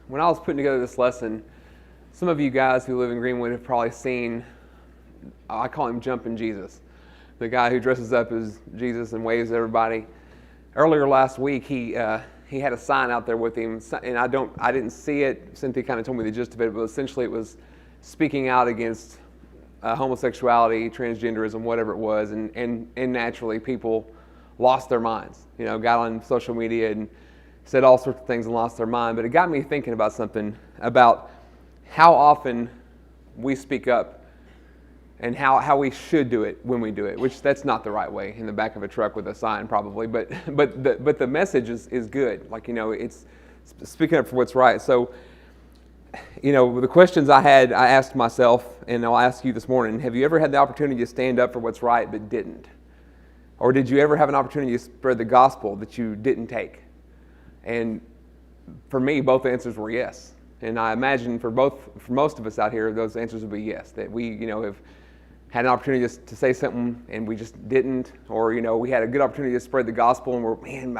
when I was putting together this lesson, some of you guys who live in Greenwood have probably seen, I call him Jumpin' Jesus, the guy who dresses up as Jesus and waves at everybody. Earlier last week, he had a sign out there with him, and I didn't see it. Cynthia kind of told me the gist of it, but essentially it was speaking out against homosexuality, transgenderism, whatever it was, and naturally people lost their minds. Got on social media and said all sorts of things and lost their mind. But it got me thinking about something, about how often we speak up and how we should do it when we do it, which that's not the right way, in the back of a truck with a sign probably, but the message is good. It's speaking up for what's right. So, the questions I asked myself, and I'll ask you this morning: have you ever had the opportunity to stand up for what's right but didn't? Or did you ever have an opportunity to spread the gospel that you didn't take? And for me, both answers were yes. And I imagine for most of us out here, those answers would be yes. That we, have had an opportunity to say something and we just didn't, or we had a good opportunity to spread the gospel and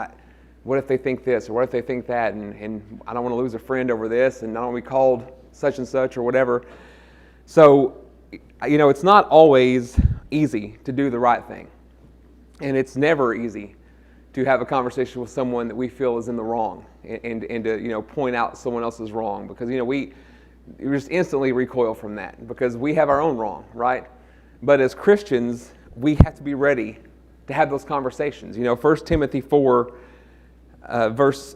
what if they think this, or what if they think that, and I don't want to lose a friend over this, and I don't want to be called such and such or whatever. So, it's not always easy to do the right thing. And it's never easy to have a conversation with someone that we feel is in the wrong and to point out someone else's wrong, because we just instantly recoil from that because we have our own wrong, right? But as Christians, we have to be ready to have those conversations. 2 Timothy 4 verse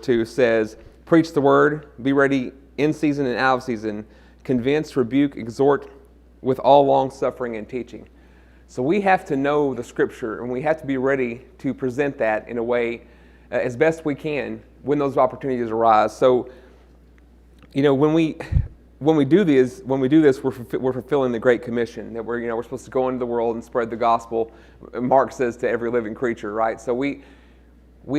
2 says, "Preach the word, be ready in season and out of season, convince, rebuke, exhort with all long suffering and teaching." So we have to know the Scripture, and we have to be ready to present that in a way as best we can when those opportunities arise. So, when we do this, we're fulfilling the Great Commission, that we're supposed to go into the world and spread the gospel. Mark says to every living creature, right? So we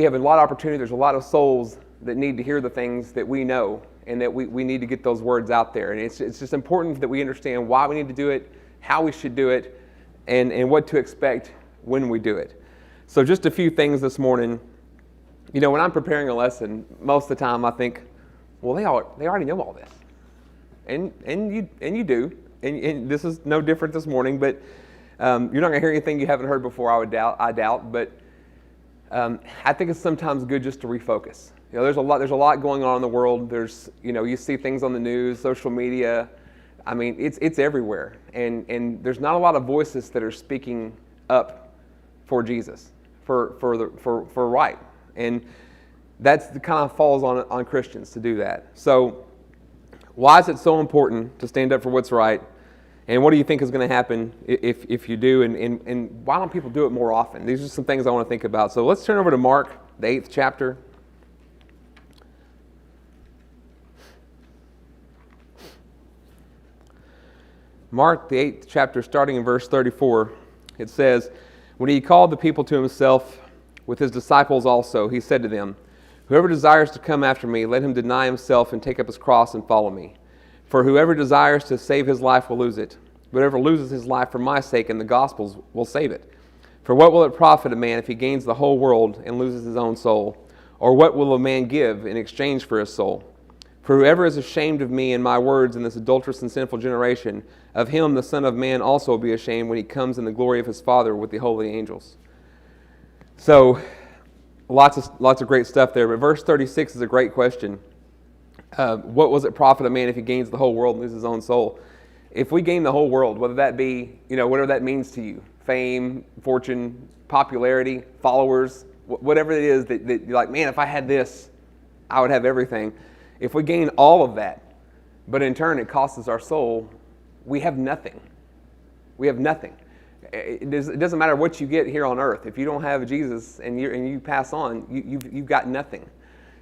have a lot of opportunity. There's a lot of souls that need to hear the things that we know, and that we need to get those words out there. And it's just important that we understand why we need to do it, how we should do it, and what to expect when we do it. So just a few things this morning. When I'm preparing a lesson, most of the time I think, well, they already know all this. And you do. And this is no different this morning, but you're not going to hear anything you haven't heard before, I doubt. But I think it's sometimes good just to refocus. There's a lot going on in the world. There's, you see things on the news, social media. I mean, it's everywhere, and there's not a lot of voices that are speaking up for Jesus, for right, and that's the kind of falls on Christians to do that. So, why is it so important to stand up for what's right, and what do you think is going to happen if you do, and why don't people do it more often? These are some things I want to think about. So let's turn over to Mark, the 8th chapter. Mark, the 8th chapter, starting in verse 34, it says, "When he called the people to himself with his disciples also, he said to them, 'Whoever desires to come after me, let him deny himself and take up his cross and follow me. For whoever desires to save his life will lose it. But whoever loses his life for my sake and the gospel's will save it. For what will it profit a man if he gains the whole world and loses his own soul? Or what will a man give in exchange for his soul? For whoever is ashamed of me and my words in this adulterous and sinful generation, of him the Son of Man also will be ashamed when he comes in the glory of his Father with the holy angels.'" So, lots of great stuff there. But verse 36 is a great question. What was it profit a man if he gains the whole world and loses his own soul? If we gain the whole world, whether that be, whatever that means to you, fame, fortune, popularity, followers, whatever it is that you're like, man, if I had this, I would have everything. If we gain all of that, but in turn it costs us our soul, we have nothing. We have nothing. It doesn't matter what you get here on earth. If you don't have Jesus and you pass on, you've got nothing.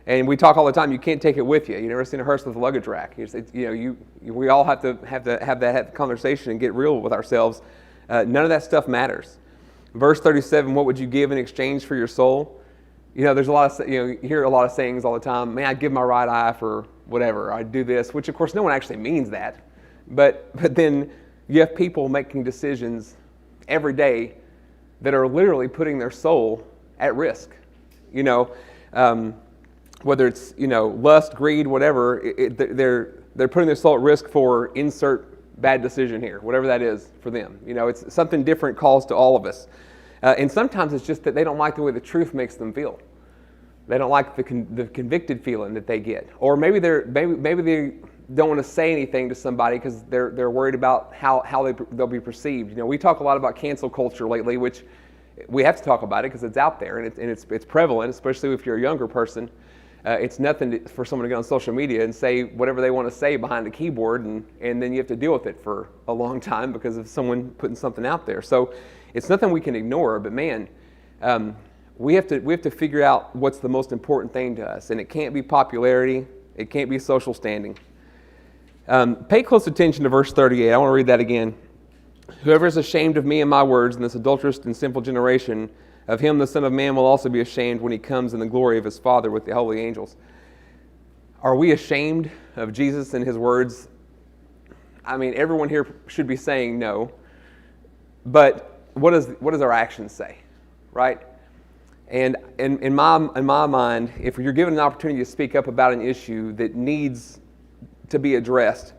And we talk all the time, you can't take it with you. You've never seen a hearse with a luggage rack. We all have to have that conversation and get real with ourselves. None of that stuff matters. Verse 37, what would you give in exchange for your soul? There's a lot of, you hear a lot of sayings all the time. Man, I'd give my right eye for whatever. I'd do this, which of course no one actually means that. But then you have people making decisions every day that are literally putting their soul at risk. whether it's, lust, greed, whatever, they're putting their soul at risk for insert bad decision here, whatever that is for them. It's something different calls to all of us. And sometimes it's just that they don't like the way the truth makes them feel. They don't like the convicted feeling that they get. Or maybe they don't want to say anything to somebody because they're worried about how they'll be perceived. We talk a lot about cancel culture lately, which we have to talk about it because it's out there and it's prevalent, especially if you're a younger person. It's nothing for someone to get on social media and say whatever they want to say behind the keyboard, and then you have to deal with it for a long time because of someone putting something out there. So it's nothing we can ignore, but man, we have to figure out what's the most important thing to us, and it can't be popularity, it can't be social standing. Pay close attention to verse 38. I want to read that again. Whoever is ashamed of me and my words in this adulterous and sinful generation, of him the Son of Man will also be ashamed when he comes in the glory of his Father with the holy angels. Are we ashamed of Jesus and his words? I mean, everyone here should be saying no. But what does our actions say, right? And in my mind, if you're given an opportunity to speak up about an issue that needs to be addressed,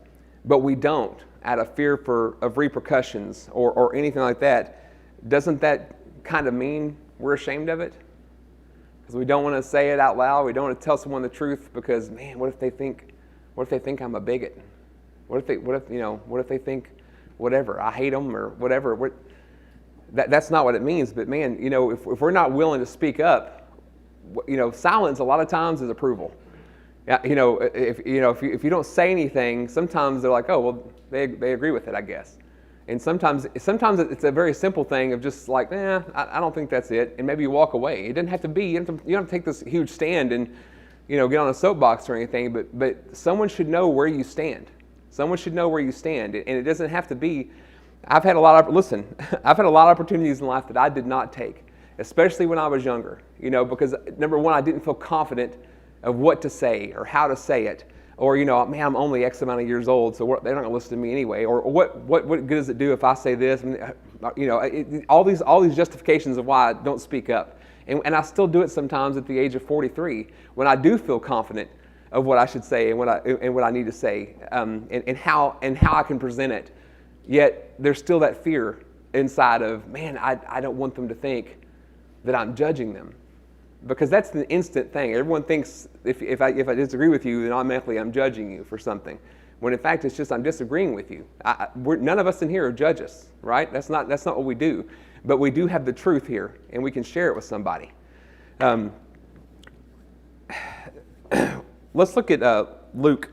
but we don't, out of fear of repercussions or anything like that, doesn't that kind of mean we're ashamed of it? Because we don't want to say it out loud. We don't want to tell someone the truth because, man, what if they think I'm a bigot? What if they think whatever, I hate them or whatever? That's not what it means. But man, if we're not willing to speak up, silence a lot of times is approval. If you don't say anything, sometimes they're like, oh well, they agree with it, I guess. And sometimes it's a very simple thing of just like, I don't think that's it, and maybe you walk away. It doesn't have to be. You don't have to take this huge stand and get on a soapbox or anything. But someone should know where you stand. Someone should know where you stand, and it doesn't have to be. I've had a lot of opportunities in life that I did not take, especially when I was younger. Because number one, I didn't feel confident of what to say or how to say it. Or, man, I'm only X amount of years old, so they're not going to listen to me anyway. Or what good does it do if I say this? All these justifications of why I don't speak up. And I still do it sometimes at the age of 43 when I do feel confident of what I should say and what I need to say and how I can present it. Yet there's still that fear inside of, man, I don't want them to think that I'm judging them. Because that's the instant thing. Everyone thinks if I disagree with you, then automatically I'm judging you for something. When in fact it's just I'm disagreeing with you. None of us in here are judges, right? That's not what we do. But we do have the truth here, and we can share it with somebody. Let's look at Luke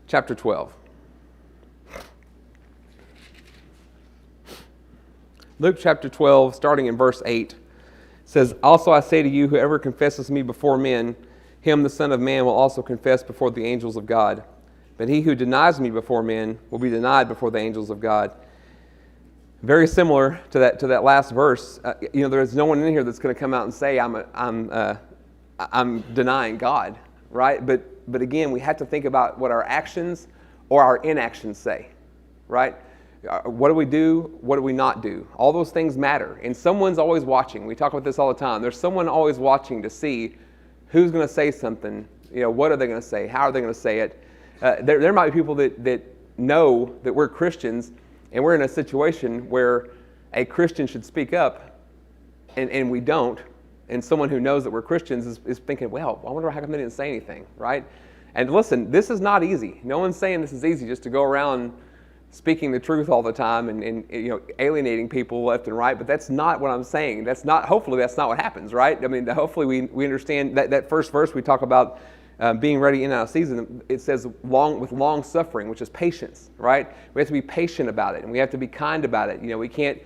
chapter 12. Luke chapter 12, starting in verse 8. Says, also I say to you, whoever confesses me before men, him the Son of Man will also confess before the angels of God. But he who denies me before men will be denied before the angels of God. Very similar to that last verse. There's no one in here that's going to come out and say I'm denying God, right? But again, we have to think about what our actions or our inactions say, right? What do we do? What do we not do? All those things matter. And someone's always watching. We talk about this all the time. There's someone always watching to see who's going to say something. What are they going to say? How are they going to say it? There might be people that know that we're Christians and we're in a situation where a Christian should speak up and we don't. And someone who knows that we're Christians is thinking, well, I wonder how come they didn't say anything, right? And listen, this is not easy. No one's saying this is easy just to go around speaking the truth all the time and alienating people left and right, but that's not what I'm saying. Hopefully that's not what happens, right? I mean, hopefully we understand that first verse we talk about being ready in and out of season. It says with long suffering, which is patience, right? We have to be patient about it, and we have to be kind about it. We can't.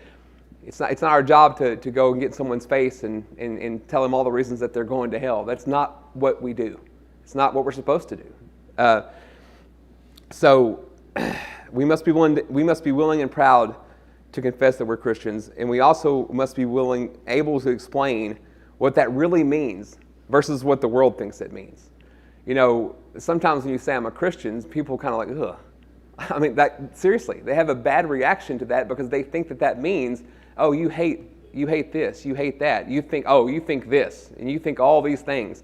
It's not our job to go and get in someone's face and tell them all the reasons that they're going to hell. That's not what we do. It's not what we're supposed to do. So we must be willing and proud to confess that we're Christians, and we also must be able to explain what that really means versus what the world thinks it means. Sometimes when you say I'm a Christian, people kind of like, ugh. I mean, seriously, they have a bad reaction to that because they think that means, oh, you hate this, you hate that. You think this, and you think all these things.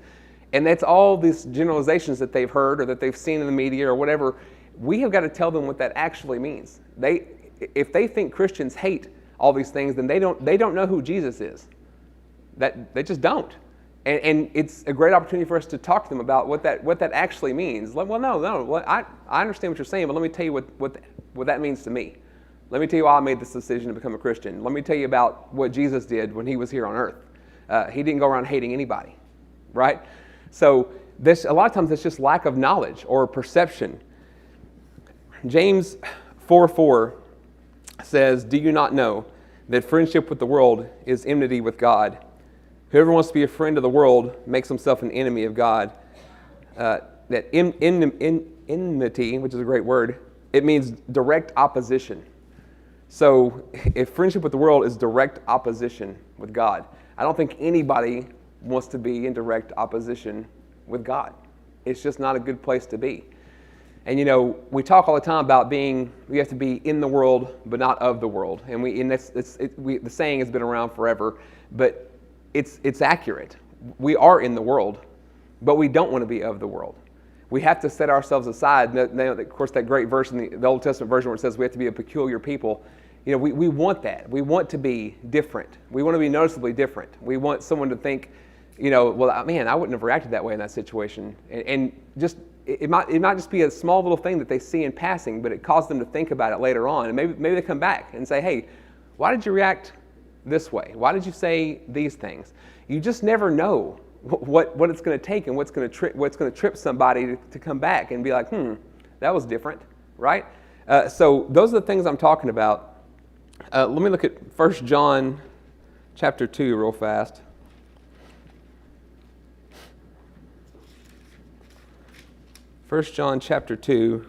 And that's all these generalizations that they've heard or that they've seen in the media or whatever. We have got to tell them what that actually means. If they think Christians hate all these things, then they don't know who Jesus is. They just don't. And it's a great opportunity for us to talk to them about what that actually means. Like, well, no. Well, I understand what you're saying, but let me tell you what that means to me. Let me tell you why I made this decision to become a Christian. Let me tell you about what Jesus did when he was here on earth. He didn't go around hating anybody, right? So a lot of times it's just lack of knowledge or perception. James 4:4 says, "Do you not know that friendship with the world is enmity with God? Whoever wants to be a friend of the world makes himself an enemy of God." That enmity, which is a great word, it means direct opposition. So if friendship with the world is direct opposition with God, I don't think anybody wants to be in direct opposition with God. It's just not a good place to be. And we talk all the time about we have to be in the world, but not of the world. And the saying has been around forever, but it's accurate. We are in the world, but we don't want to be of the world. We have to set ourselves aside. Of course, that great verse in the Old Testament version where it says we have to be a peculiar people. We want that. We want to be different. We want to be noticeably different. We want someone to think, well, man, I wouldn't have reacted that way in that situation. And just it might just be a small little thing that they see in passing, but it caused them to think about it later on. And maybe they come back and say, hey, why did you react this way? Why did you say these things? You just never know what it's going to take and what's going to trip somebody to come back and be like, that was different, right? So those are the things I'm talking about. Let me look at 1 John chapter 2 real fast. 1 John chapter 2,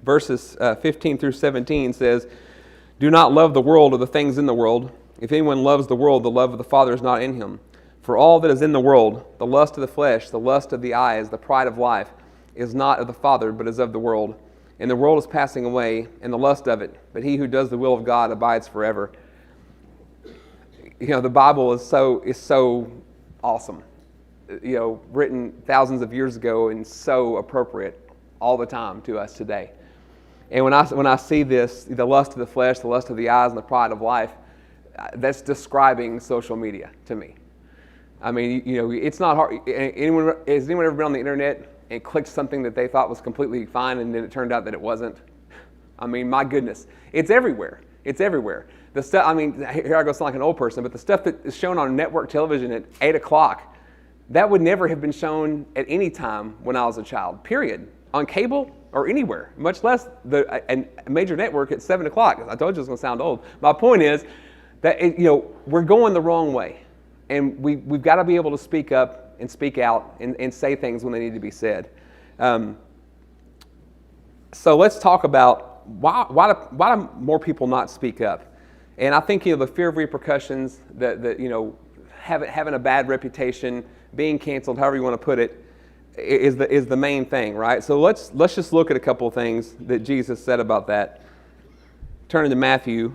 verses 15 through 17 says, "Do not love the world or the things in the world. If anyone loves the world, the love of the Father is not in him. For all that is in the world, the lust of the flesh, the lust of the eyes, the pride of life, is not of the Father, but is of the world. And the world is passing away, and the lust of it. But he who does the will of God abides forever." The Bible is so awesome. Written thousands of years ago and so appropriate all the time to us today. And when I see this, the lust of the flesh, the lust of the eyes, and the pride of life, that's describing social media to me. I mean, it's not hard. Has anyone ever been on the internet and clicked something that they thought was completely fine and then it turned out that it wasn't? I mean, my goodness. It's everywhere. It's everywhere. The stuff, here I go sound like an old person, but the stuff that is shown on network television at 8 o'clock, that would never have been shown at any time when I was a child, period. On cable or anywhere, much less a major network at 7 o'clock. I told you it was going to sound old. My point is that we're going the wrong way. And we've got to be able to speak up and speak out and say things when they need to be said. So let's talk about why do more people not speak up? And I think the fear of repercussions, having a bad reputation, being canceled, however you want to put it, is the main thing, right? So let's just look at a couple of things that Jesus said about that. Turn to Matthew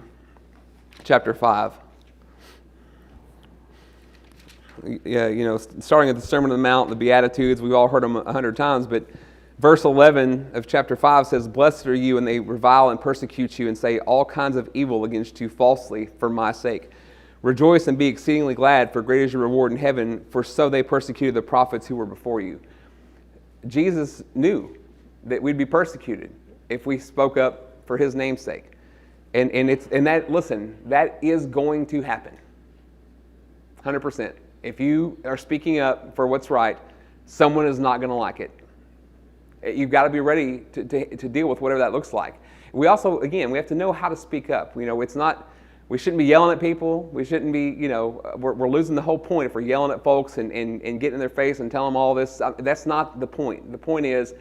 chapter 5. Yeah, starting at the Sermon on the Mount, the Beatitudes, we've all heard them 100 times, but verse 11 of chapter 5 says, "Blessed are you when they revile and persecute you and say all kinds of evil against you falsely for my sake. Rejoice and be exceedingly glad, for great is your reward in heaven, for so they persecuted the prophets who were before you." Jesus knew that we'd be persecuted if we spoke up for his name's sake. And that is going to happen. 100%. If you are speaking up for what's right, someone is not going to like it. You've got to be ready to deal with whatever that looks like. We also, again, we have to know how to speak up. It's not, we shouldn't be yelling at people. We shouldn't be, we're losing the whole point if we're yelling at folks and getting in their face and telling them all this. That's not the point. The point is,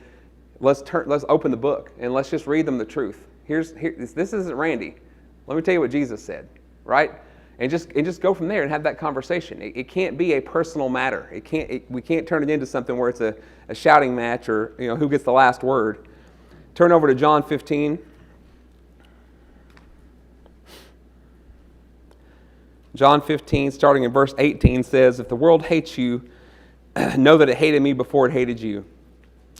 let's open the book and let's just read them the truth. This isn't Randy. Let me tell you what Jesus said, right? And just go from there and have that conversation. It can't be a personal matter. We can't turn it into something where it's a shouting match or who gets the last word. Turn over to John 15. John 15, starting in verse 18, says, "If the world hates you, know that it hated me before it hated you.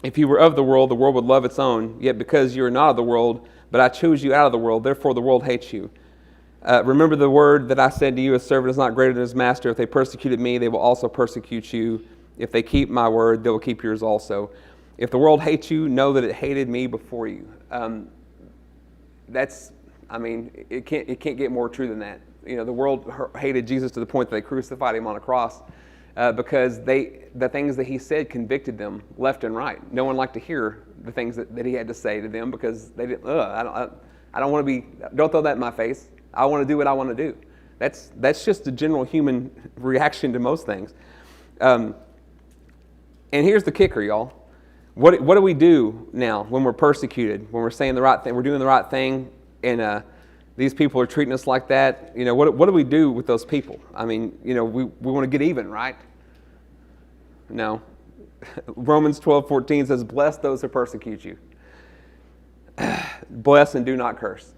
If you were of the world would love its own. Yet because you are not of the world, but I chose you out of the world, therefore the world hates you. Remember the word that I said to you, a servant is not greater than his master. If they persecuted me, they will also persecute you. If they keep my word, they will keep yours also. If the world hates you, know that it hated me before you. It can't get more true than that. You know, the world hated Jesus to the point that they crucified him on a cross because the things that he said convicted them left and right. No one liked to hear the things that he had to say to them because they didn't. I don't want to be. Don't throw that in my face. I want to do what I want to do. That's just a general human reaction to most things. And here's the kicker, y'all. What do we do now when we're persecuted? When we're saying the right thing, we're doing the right thing, and these people are treating us like that. You know, what do we do with those people? I mean, you know, we want to get even, right? No. Romans 12:14 says, "Bless those who persecute you. Bless and do not curse."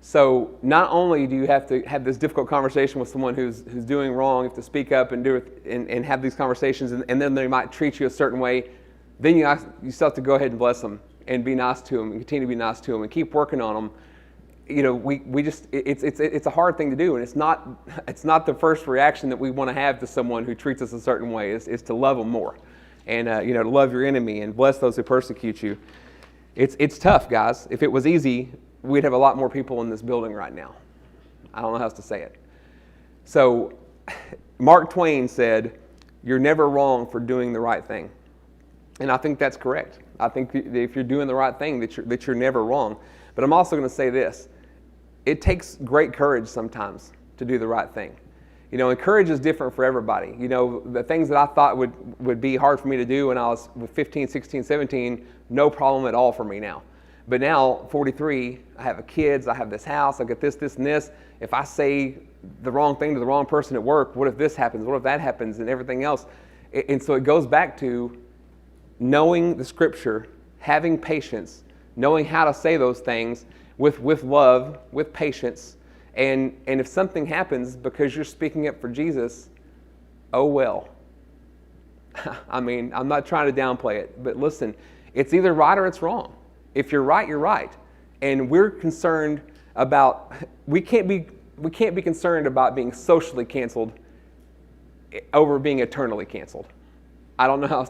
So not only do you have to have this difficult conversation with someone who's doing wrong, you have to speak up and do it and have these conversations, and then they might treat you a certain way. Then you still have to go ahead and bless them and be nice to them and continue to be nice to them and keep working on them. You know, it's a hard thing to do, and it's not the first reaction that we want to have to someone who treats us a certain way. Is to love them more, and to love your enemy and bless those who persecute you. It's tough, guys. If it was easy, we'd have a lot more people in this building right now. I don't know how else to say it. So, Mark Twain said, "You're never wrong for doing the right thing," and I think that's correct. I think that if you're doing the right thing, that you're never wrong. But I'm also going to say this. It takes great courage sometimes to do the right thing. You know, and courage is different for everybody. You know, the things that I thought would be hard for me to do when I was 15, 16, 17, no problem at all for me now. But now, 43, I have kids, I have this house, I get this, and this. If I say the wrong thing to the wrong person at work, what if this happens? What if that happens? And everything else. And so it goes back to knowing the Scripture, having patience, knowing how to say those things with love, with patience. And if something happens because you're speaking up for Jesus, oh well. I mean, I'm not trying to downplay it, but listen, it's either right or it's wrong. If you're right, you're right. And we're concerned about, we can't be concerned about being socially canceled over being eternally canceled. I don't know how,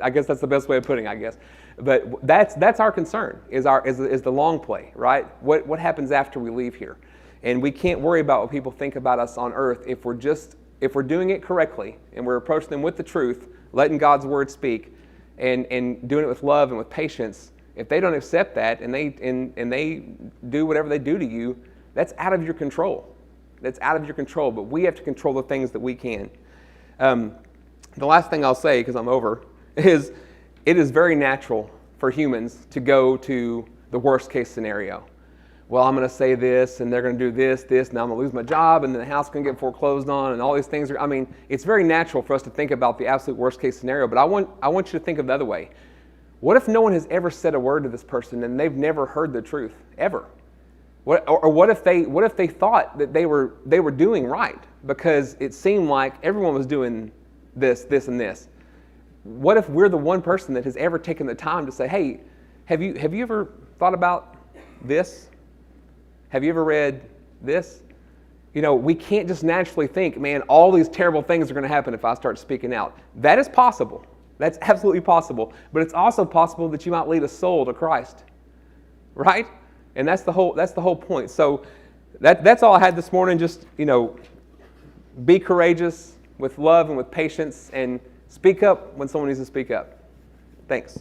I guess that's the best way of putting it, I guess. But that's our concern, is the long play, right? What happens after we leave here? And we can't worry about what people think about us on earth if we're doing it correctly and we're approaching them with the truth, letting God's word speak, and doing it with love and with patience. If they don't accept that and they do whatever they do to you, that's out of your control. That's out of your control. But we have to control the things that we can. The last thing I'll say, because I'm over, is it is very natural for humans to go to the worst case scenario. Well, I'm going to say this, and they're going to do this, and I'm going to lose my job, and then the house is going to get foreclosed on, and all these things. It's very natural for us to think about the absolute worst case scenario, but I want you to think of the other way. What if no one has ever said a word to this person, and they've never heard the truth, ever? What if they thought that they were doing right because it seemed like everyone was doing this, and this? What if we're the one person that has ever taken the time to say, hey, have you ever thought about this? Have you ever read this? You know, we can't just naturally think, man, all these terrible things are going to happen if I start speaking out. That is possible. That's absolutely possible. But it's also possible that you might lead a soul to Christ, right? And that's the whole point. So that's all I had this morning. Just, be courageous with love and with patience, and speak up when someone needs to speak up. Thanks.